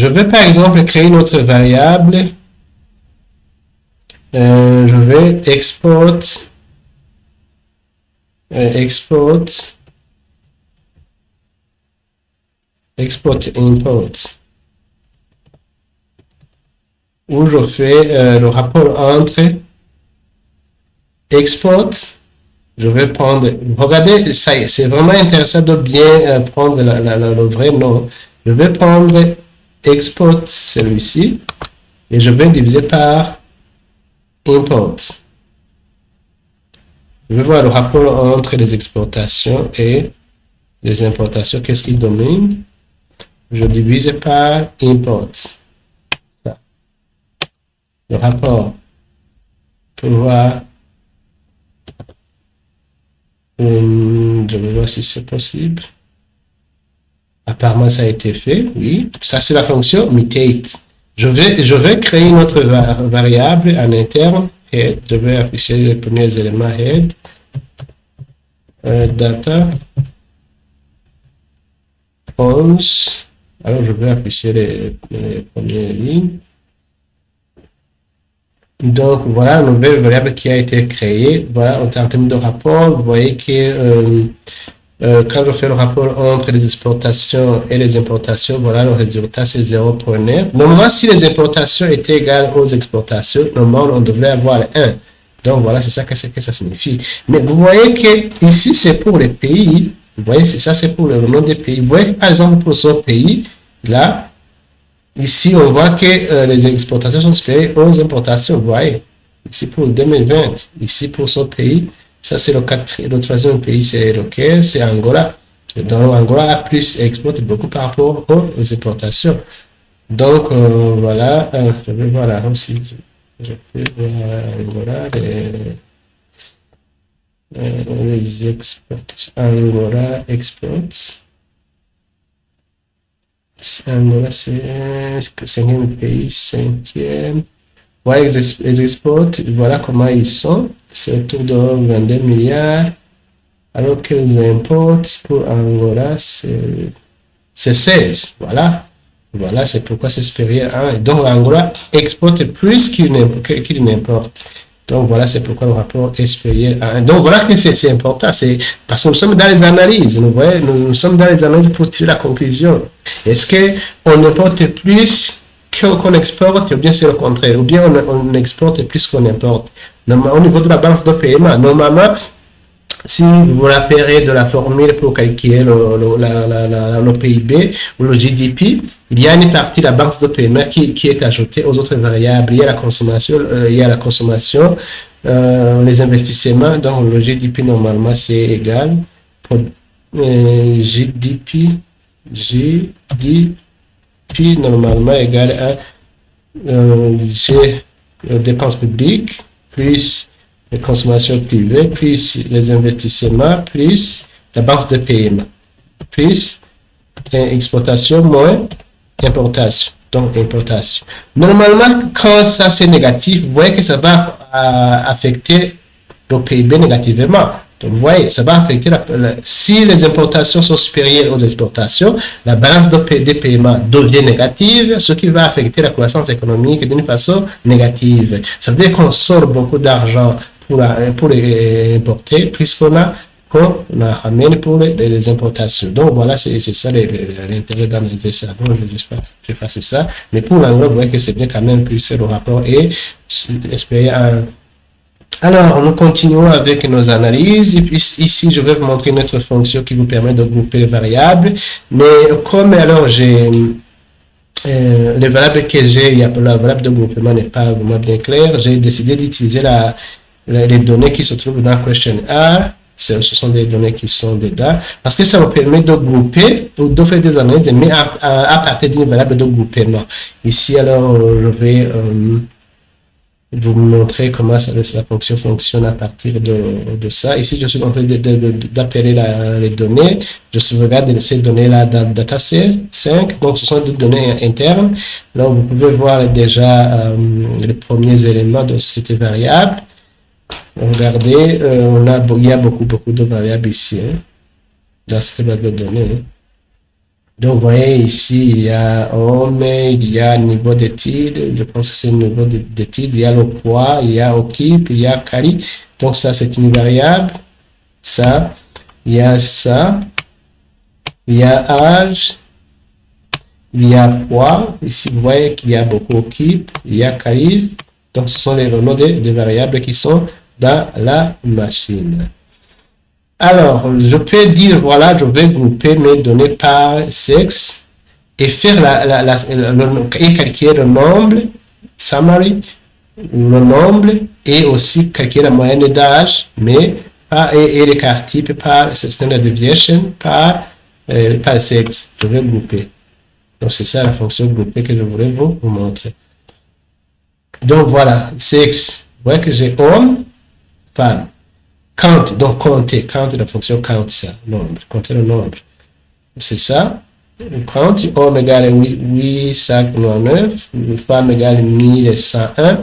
vais par exemple créer une autre variable. Je vais export import, où je fais le rapport entre export. Je vais prendre, regardez, c'est vraiment intéressant de bien prendre le vrai nom. Je vais prendre export, celui-ci, et je vais diviser par import. Je vais voir le rapport entre les exportations et les importations. Qu'est-ce qui domine? Je divise par import. Ça. Le rapport pour voir. Je vais voir si c'est possible. Apparemment, ça a été fait. Oui. Ça, c'est la fonction mutate. Je vais créer une autre variable en interne. Head. Je vais afficher les premiers éléments head. Data 11. Alors, je vais afficher les premières lignes. Donc, voilà une nouvelle variable qui a été créée. Voilà, en termes de rapport, vous voyez que quand je fais le rapport entre les exportations et les importations, voilà, le résultat, c'est 0.9. Normalement, si les importations étaient égales aux exportations, normalement, on devrait avoir 1. Donc, voilà, c'est ça que ça signifie. Mais vous voyez que ici, c'est pour les pays. Vous voyez, ça, c'est pour le nom des pays. Vous voyez que, par exemple, pour ce pays, là, ici, on voit que les exportations sont supérieures aux importations. Vous voyez, ici pour 2020, ici pour ce pays, ça c'est le troisième pays, c'est lequel? C'est Angola. Donc, Angola a plus exporte beaucoup par rapport aux importations. Donc, voilà, je vais voir là aussi. Je peux voir Angola, les exports. Angola exports. Angola, c'est 5e pays, 5e. Voilà les exports, voilà comment ils sont. C'est autour de 22 milliards. Alors que les imports pour Angola, c'est 16. Voilà. Voilà, c'est pourquoi c'est supérieur à 1. Donc, Angola exporte plus qu'il n'importe. Donc, voilà, c'est pourquoi le rapport est supérieur à 1. Donc, voilà que c'est important. C'est parce que nous sommes dans les analyses. Nous sommes dans les analyses pour tirer la conclusion. Est-ce qu'on importe plus qu'on exporte, ou bien c'est le contraire, ou bien on exporte plus qu'on importe? Au niveau de la balance de paiement, normalement, si vous vous rappelez de la formule pour calculer le PIB ou le GDP, il y a une partie de la balance de paiement qui est ajoutée aux autres variables. Il y a la consommation, les investissements. Donc, le GDP, normalement, c'est égal pour GDP, normalement, égal à j'ai les dépenses publiques, plus les consommations privées, plus les investissements, plus la banque de paiement, plus exportation moins importation. Donc, importation. Normalement, quand ça c'est négatif, vous voyez que ça va affecter le PIB négativement. Donc, vous voyez, ça va affecter si les importations sont supérieures aux exportations, la balance des paiements devient négative, ce qui va affecter la croissance économique d'une façon négative. Ça veut dire qu'on sort beaucoup d'argent pour importer, puisqu'on ramène pour les importations. Donc voilà, c'est ça l'intérêt d'analyser ça. Donc je fasse ça. Mais pour l'anglais, vous voyez que c'est bien quand même plus le rapport et espérer un. Alors, nous continuons avec nos analyses. Et puis ici, je vais vous montrer une autre fonction qui vous permet de grouper les variables. Mais comme alors j'ai les variables que j'ai, la variable de groupement n'est pas vraiment bien claire, j'ai décidé d'utiliser les données qui se trouvent dans question R. Ce sont des données qui sont dedans, parce que ça me permet de grouper ou de faire des analyses, mais à partir d'une variable de groupement. Ici, alors, je vais vous montrer comment la fonction fonctionne à partir de ça. Ici, je suis en train d'appeler les données. Je sauvegarde ces données-là dans Data5. Donc, ce sont des données internes. Donc, vous pouvez voir déjà les premiers éléments de cette variable. Regardez, il y a beaucoup de variables ici, hein, dans cette base de données. Hein. Donc, vous voyez ici, il y a homme, il y a niveau d'études, je pense que c'est le niveau d'études, il y a le poids, il y a équipe, il y a quali. Donc, ça, c'est une variable. Ça, il y a ça, il y a âge, il y a poids. Ici, vous voyez qu'il y a beaucoup équipe, il y a quali. Donc, ce sont les noms des variables qui sont dans la machine. Alors, je peux dire, voilà, je vais grouper mes données par sexe et faire et calculer le nombre, summary, le nombre, et aussi calculer la moyenne d'âge, mais et l'écart type par standard deviation par sexe. Je vais grouper. Donc, c'est ça la fonction groupée que je voulais vous montrer. Donc, voilà, sexe. Vous voyez que j'ai homme, femme. Count, donc compter, count la fonction count, ça, nombre, compter le nombre. C'est ça. Count, homme égale 8,599, femme égale 1101.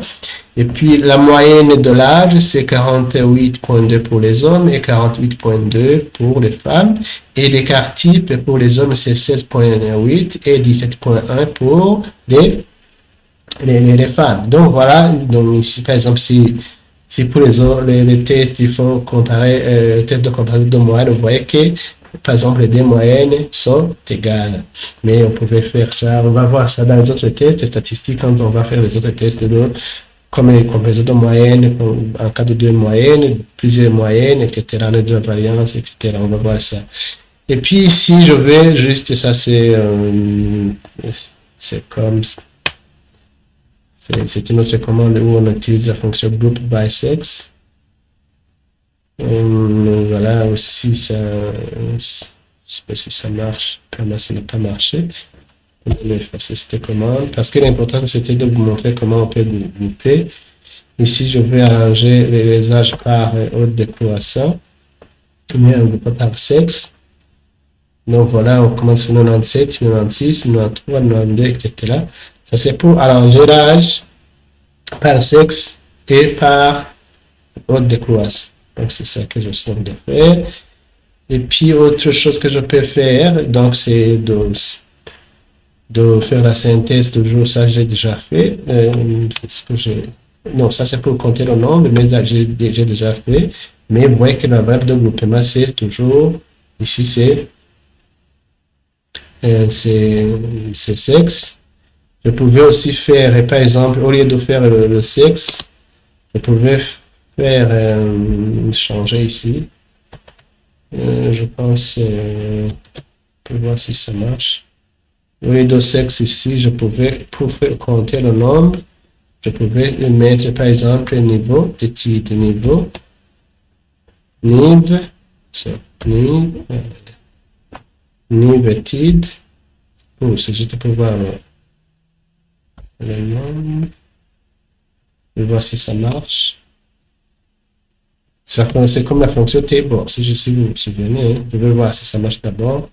Et puis la moyenne de l'âge, c'est 48,2 pour les hommes et 48,2 pour les femmes. Et l'écart type pour les hommes, c'est 16,8 et 17,1 pour les femmes. Donc voilà, donc ici par exemple, si pour les tests, il faut comparer, tests de comparaison de moyenne, vous voyez que, par exemple, les deux moyennes sont égales. Mais on pouvait faire ça, on va voir ça dans les autres tests statistiques quand on va faire les autres tests comme les comparaisons de moyenne, en cas de deux moyennes, plusieurs moyennes, etc., les deux variances, etc. On va voir ça. Et puis ici, je vais juste, ça c'est comme c'est une autre commande où on utilise la fonction group by sex. Voilà aussi, ça, je ne sais pas si ça marche. Pour moi, ça n'a pas marché. On va effacer cette commande parce que l'important c'était de vous montrer comment on peut grouper. Ici, je vais arranger les âges par ordre décroissant, mais un groupe par sexe. Donc voilà, on commence sur 97, 96, 93, 92, etc. Ça, c'est pour arranger l'âge par sexe et par ordre de croissance. Donc, c'est ça que je suis en train de faire. Et puis, autre chose que je peux faire, donc, c'est de faire la synthèse toujours. Ça, j'ai déjà fait. C'est ce que j'ai. Non, ça, c'est pour compter le nombre, mais j'ai déjà fait. Mais vous voyez que la variable de groupement, c'est toujours. Ici, c'est sexe. Je pouvais aussi faire, par exemple, au lieu de faire le sexe, je pouvais faire, changer ici. Je pense, pour voir si ça marche. Au lieu de sexe ici, je pouvais, pour faire compter le nombre, je pouvais mettre, par exemple, niveau de titre, niveau, titre. Oh, c'est juste pour voir. le nom. Je vais voir si ça marche. C'est comme la fonction table, si vous vous souvenez. Hein. Je vais voir si ça marche d'abord.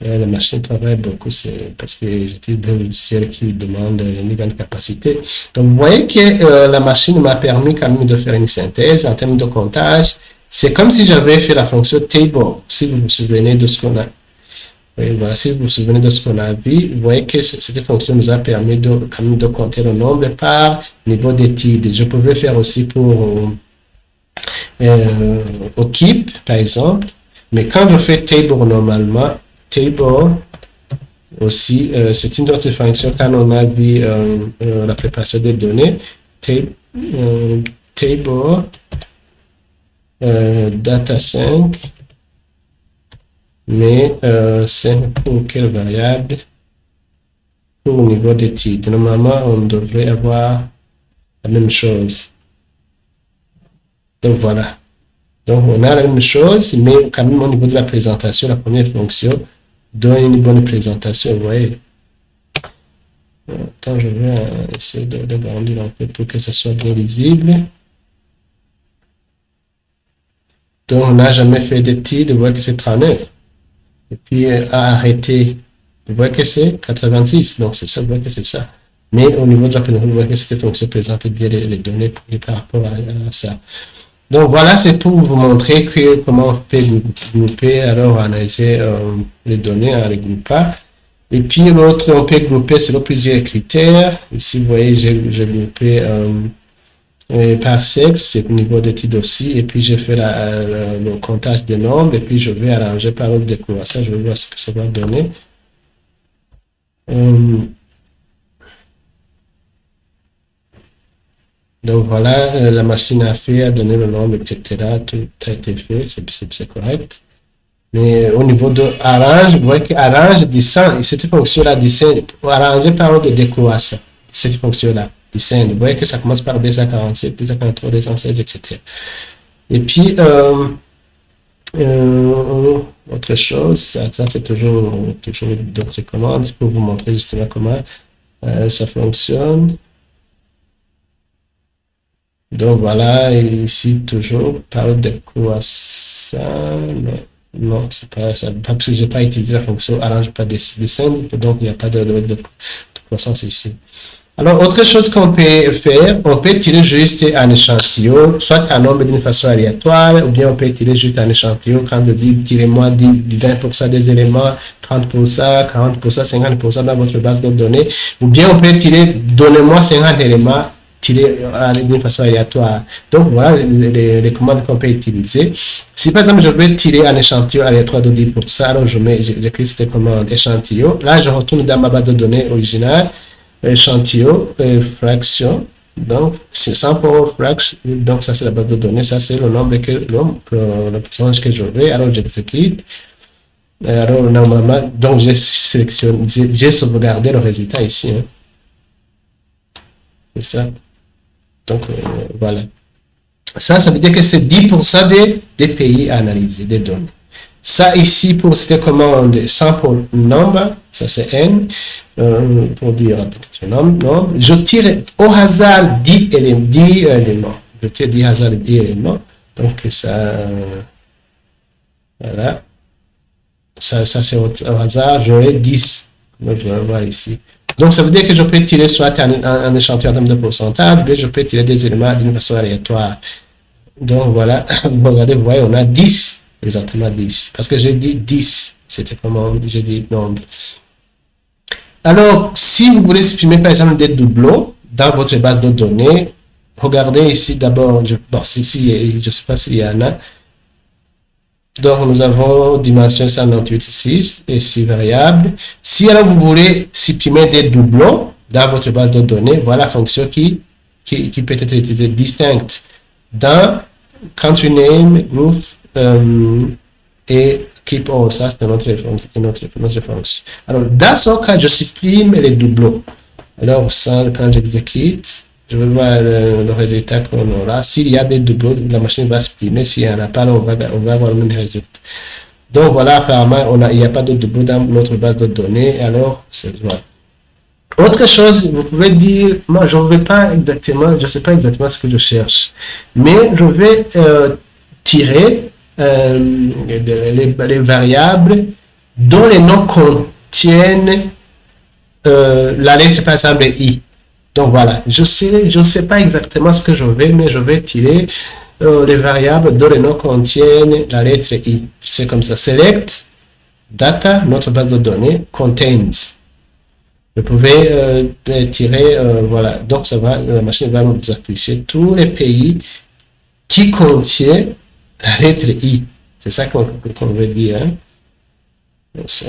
La machine travaille beaucoup, c'est parce que j'utilise des logiciels qui demandent une grande capacité. Donc, vous voyez que la machine m'a permis quand même de faire une synthèse en termes de comptage. C'est comme si j'avais fait la fonction table, si vous vous souvenez de ce qu'on a. Oui, voilà, si vous vous souvenez de ce qu'on a vu, vous voyez que cette fonction nous a permis quand même de compter le nombre par niveau d'étude. Je pouvais faire aussi pour au keep, par exemple. Mais quand je fais table normalement, table aussi, c'est une autre fonction quand on a vu la préparation des données. Table data 5, mais 5 pour quelle variable? Pour le niveau d'étude. Normalement, on devrait avoir la même chose. Donc voilà. Donc on a la même chose, mais quand même au niveau de la présentation, la première fonction donne une bonne présentation, vous voyez. Attends, je vais essayer de grandir un peu pour que ça soit bien lisible. Donc on n'a jamais fait d'études, vous voyez que c'est 39. Et puis à arrêter, vous voyez que c'est 86, donc c'est ça, vous voyez que c'est ça. Mais au niveau de la présentation, vous voyez que cette fonction présente bien les données par rapport à ça. Donc voilà, c'est pour vous montrer comment on peut grouper, alors analyser les données en les groupant. Et puis l'autre, on peut grouper selon plusieurs critères. Ici, vous voyez, j'ai groupé par sexe, c'est au niveau d'études aussi. Et puis j'ai fait le comptage des nombres. Et puis je vais arranger par ordre de croissance. Je vais voir ce que ça va donner. Donc voilà, la machine a fait, a donné le nombre, etc. Tout a été fait, c'est correct. Mais au niveau de arrange, vous voyez que arrange descend, cette fonction-là descend, arranger par ordre de décroissance, cette fonction-là descend. Vous voyez que ça commence par 247, 243, 216, etc. Et puis, autre chose, ça c'est toujours d'autres commandes pour vous montrer justement comment ça fonctionne. Donc voilà, ici toujours par de croissant. Non, c'est pas ça. Parce que j'ai pas utilisé la fonction arrange pas descendre, donc il n'y a pas de croissance ici. Alors, autre chose qu'on peut faire, on peut tirer juste un échantillon, soit un nombre d'une façon aléatoire, ou bien on peut tirer juste un échantillon quand on dit tirez-moi 20% des éléments, 30%, 40%, 50% dans votre base de données, ou bien on peut tirer donnez-moi 50 éléments tirés d'une façon aléatoire. Donc voilà les commandes qu'on peut utiliser. Si par exemple je veux tirer un échantillon aléatoire de 10%, alors j'écris cette commande échantillon. Là je retourne dans ma base de données originale, échantillon, fraction. Donc c'est sample fraction. Donc ça c'est la base de données, ça c'est le nombre le pourcentage que je veux. Alors j'exécute. Alors normalement, donc j'ai sélectionné, j'ai sauvegardé le résultat ici. Hein. C'est ça. Donc, voilà. Ça veut dire que c'est 10% des pays analysés, des données. Ça, ici, pour cette commande sample number, ça c'est N, pour dire peut-être nombre, je tire au hasard 10 éléments. Je tire 10 hasard 10 éléments. Donc, ça, voilà. Ça c'est au hasard, j'aurai 10. Donc, je vais voir ici. Donc, ça veut dire que je peux tirer soit un échantillon en termes de pourcentage, ou je peux tirer des éléments d'une façon aléatoire. Donc, voilà. Regardez, vous voyez, on a 10, exactement 10. Parce que j'ai dit 10. C'était comment j'ai dit nombre. Alors, si vous voulez supprimer, par exemple, des doublons dans votre base de données, regardez ici d'abord. Bon, ici, je ne sais pas s'il y en a. Donc, nous avons dimension 198,6 et 6 variables. Si alors vous voulez supprimer des doublons dans votre base de données, voilà la fonction qui peut être utilisée distinct dans country name, group et keep all. Ça, c'est notre fonction. Alors, dans ce cas, je supprime les doublons. Alors, ça, quand j'exécute, Je veux voir le résultat qu'on aura. S'il y a des doublons, la machine va supprimer. S'il n'y en a pas, on va avoir le même résultat. Donc voilà, apparemment, il n'y a pas de doublons dans notre base de données. Alors, c'est voilà. Autre chose, vous pouvez dire, moi je ne vais pas exactement, je sais pas exactement ce que je cherche, mais je vais tirer les variables dont les noms contiennent la lettre par exemple I. Donc voilà, je ne sais pas exactement ce que je vais, mais je vais tirer les variables dont les noms contiennent la lettre I. C'est comme ça, select data, notre base de données, contains. Vous pouvez tirer, voilà, donc ça va, la machine va nous afficher tous les pays qui contiennent la lettre I. C'est ça qu'on veut dire. Hein. Ça,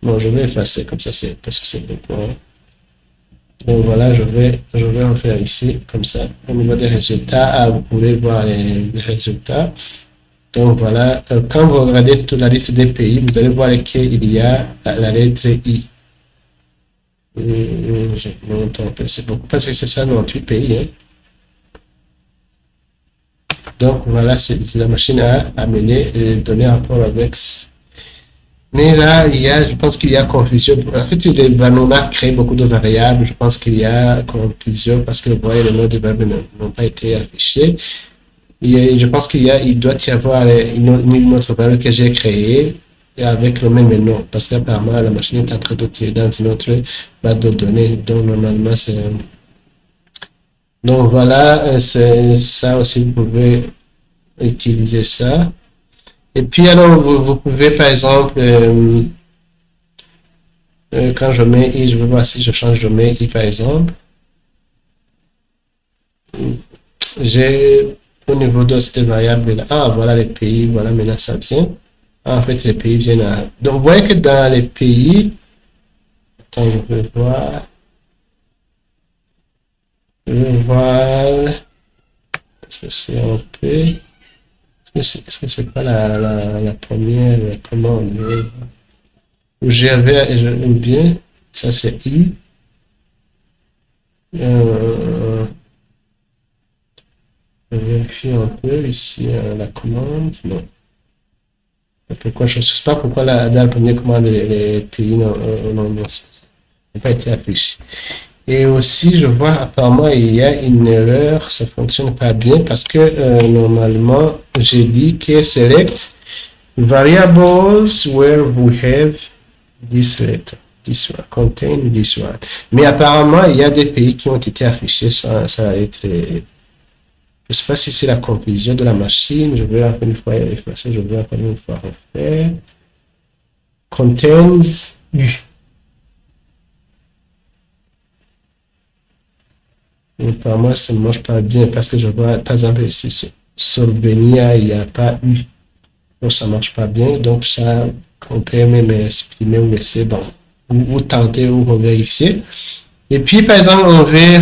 je vais effacer comme ça, c'est parce que c'est beaucoup. Hein. Donc voilà, je vais refaire ici, comme ça. Au niveau des résultats, vous pouvez voir les résultats. Donc voilà, quand vous regardez toute la liste des pays, vous allez voir qu'il y a la lettre I. Je monte un peu, c'est beaucoup parce que c'est ça, 98 pays. Hein. Donc voilà, c'est la machine à amener les données en rapport avec. Mais là, je pense qu'il y a confusion. En fait, on a créé beaucoup de variables. Je pense qu'il y a confusion parce que vous voyez, les noms des variables n'ont pas été affichés. Je pense il doit y avoir une autre variable que j'ai créée avec le même nom parce qu'apparemment la machine est en train de tirer dans une autre base de données. Donc normalement c'est. Donc voilà, c'est ça aussi, vous pouvez utiliser ça. Et puis alors vous pouvez par exemple quand je mets I, je vais voir si je change, je mets I par exemple. J'ai au niveau de cette variable là, ah voilà les pays, voilà maintenant ça vient. Ah, en fait les pays viennent à. Donc vous voyez que dans les pays, attends, je vais voir. Je vais voir. Est-ce que c'est un P? Est-ce que c'est pas la première commande? J'avais bien, ça c'est I. Je vérifie un peu ici la commande. Non. Pourquoi je ne sais pas pourquoi dans la première commande les pays n'ont pas été affichés. Et aussi, je vois apparemment il y a une erreur, ça ne fonctionne pas bien parce que normalement, j'ai dit que select variables where we have this letter, this one, contain this one. Mais apparemment, il y a des pays qui ont été affichés sans lettre. Je ne sais pas si c'est la confusion de la machine. Je vais encore une fois effacer, je vais encore une fois refaire. Contains U. Et par moi, ça ne marche pas bien parce que je vois, par exemple, ici, Slovenia, il n'y a pas U. Donc, ça ne marche pas bien. Donc, ça, on peut même exprimer ou laisser, bon, ou tenter ou vérifier. Et puis, par exemple, on veut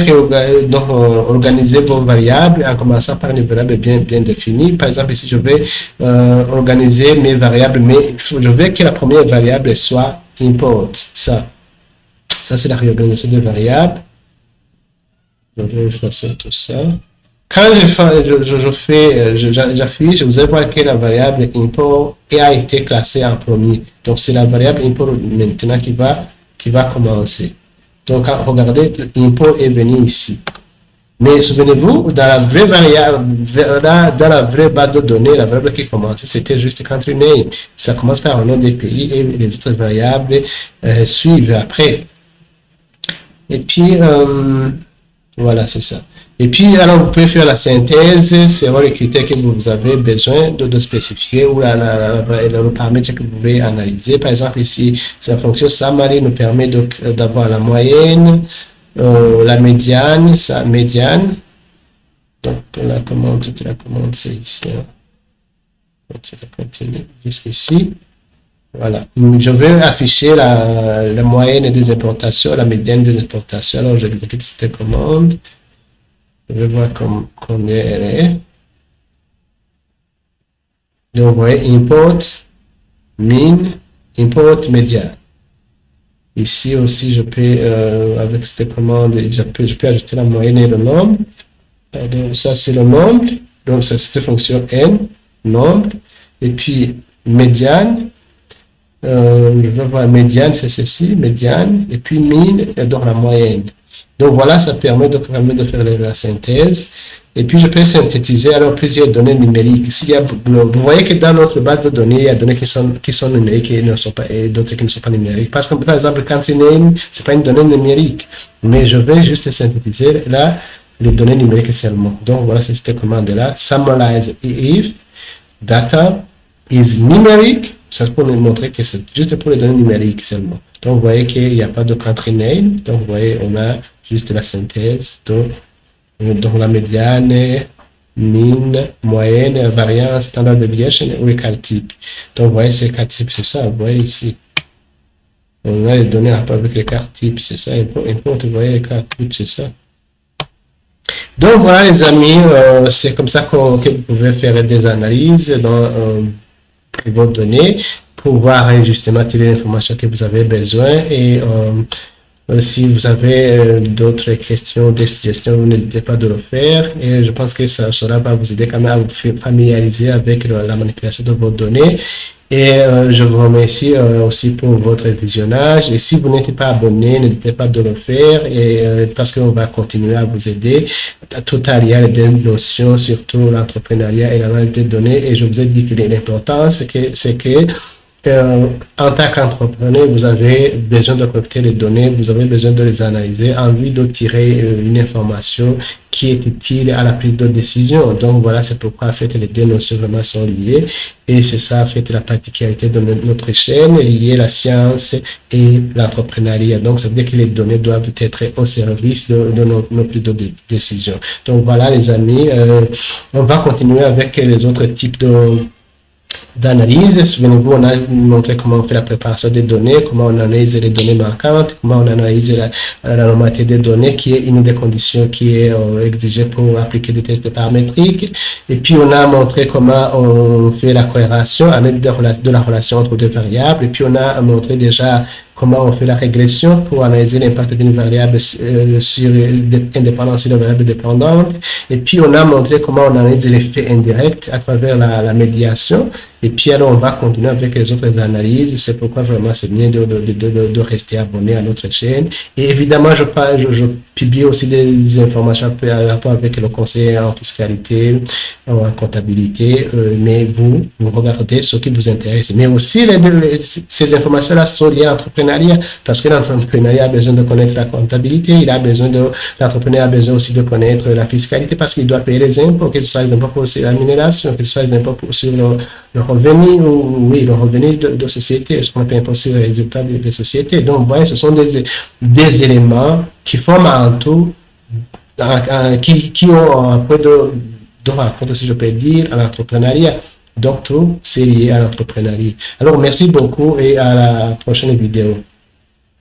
donc, organiser vos variables en commençant par une variable bien définie. Par exemple, ici, je vais organiser mes variables, mais je veux que la première variable soit import. Ça c'est la réorganisation des variables. Je vais effacer tout ça. Quand j'affiche, vous allez voir que la variable import a été classée en premier. Donc, c'est la variable import maintenant qui va commencer. Donc, regardez, l'import est venu ici. Mais souvenez-vous, dans la vraie variable, dans la vraie base de données, la variable qui commençait, c'était juste country name. Ça commence par un nom des pays et les autres variables suivent après. Et puis, voilà, c'est ça. Et puis, alors, vous pouvez faire la synthèse selon les critères que vous avez besoin de spécifier ou le paramètre que vous voulez analyser. Par exemple, ici, la fonction summary nous permet d'avoir la moyenne, la médiane, sa médiane. Donc, la commande, c'est ici. Continue jusqu'ici. Voilà. Je vais afficher la moyenne des importations, la médiane des importations. Alors, j'exécute cette commande. Je vais voir combien elle est. Donc, vous voyez, import, min, import, médiane. Ici aussi, je peux, avec cette commande, je peux ajouter la moyenne et le nombre. Donc, ça, c'est le nombre. Donc, ça, c'est cette fonction n, nombre. Et puis, médiane. Je vais voir médiane, c'est ceci, médiane. Et puis, min, donc la moyenne. Donc, voilà, ça permet de faire la synthèse. Et puis, je peux synthétiser alors plusieurs données numériques. Vous voyez que dans notre base de données, il y a des données qui sont numériques et ne sont pas, et d'autres qui ne sont pas numériques. Parce que, par exemple, country name, c'est pas une donnée numérique. Mais je vais juste synthétiser là les données numériques seulement. Donc, voilà cette commande-là. Summarize if data is numérique. Ça, c'est pour nous montrer que c'est juste pour les données numériques seulement. Donc, vous voyez qu'il n'y a pas de country name. Donc, vous voyez, on a juste la synthèse. Donc la médiane, min, moyenne, variance, standard deviation ou écart type. Donc, vous voyez, c'est écart type, c'est ça, vous voyez ici. On a les données avec l'écart type, c'est ça. Import, vous voyez, écart type, c'est ça. Donc, voilà, les amis, c'est comme ça que vous pouvez faire des analyses dans vos données pour voir justement tirer l'information que vous avez besoin et si vous avez d'autres questions, des suggestions, n'hésitez pas de le faire. Et je pense que ça va vous aider quand même à vous familiariser avec la manipulation de vos données. Et je vous remercie aussi pour votre visionnage. Et si vous n'êtes pas abonné, n'hésitez pas de le faire et, parce qu'on va continuer à vous aider. Tout il y a des notions, surtout l'entrepreneuriat et l'analyse des données. Et je vous ai dit que l'important, c'est que en tant qu'entrepreneur, vous avez besoin de collecter les données, vous avez besoin de les analyser en vue de tirer une information qui est utile à la prise de décision. Donc voilà, c'est pourquoi en fait les deux notions vraiment sont liées et c'est ça en fait la particularité de notre chaîne, liée la science et l'entrepreneuriat. Donc ça veut dire que les données doivent être au service de nos prises de décision. Donc voilà les amis, on va continuer avec les autres types d'analyse. Souvenez-vous, on a montré comment on fait la préparation des données, comment on analyse les données manquantes, comment on analyse la normalité des données, qui est une des conditions qui est exigée pour appliquer des tests paramétriques. Et puis, on a montré comment on fait la corrélation à l'aide de la relation entre deux variables. Et puis, on a montré déjà comment on fait la régression pour analyser l'impact d'une variable indépendante sur une variable dépendante. Et puis, on a montré comment on analyse l'effet indirect à travers la médiation. Et puis, alors, on va continuer avec les autres analyses. C'est pourquoi vraiment c'est bien de rester abonné à notre chaîne. Et évidemment, je publie aussi des informations à rapport avec le conseil en fiscalité, en comptabilité. Mais vous regardez ce qui vous intéresse. Mais aussi, ces informations-là sont liées à l'entrepreneuriat, parce que l'entrepreneuriat a besoin de connaître la comptabilité, l'entrepreneur a besoin aussi de connaître la fiscalité, parce qu'il doit payer les impôts, que ce soit les impôts pour la rémunération, que ce soit les impôts sur le revenu, le revenu de société, ce qu'on appelle impôt sur les résultats des sociétés. Donc, vous voyez, ce sont des éléments qui forment un tout, qui ont un peu de rencontre, si je peux dire, à l'entrepreneuriat. Donc, tout, c'est lié à l'entrepreneuriat. Alors, merci beaucoup et à la prochaine vidéo.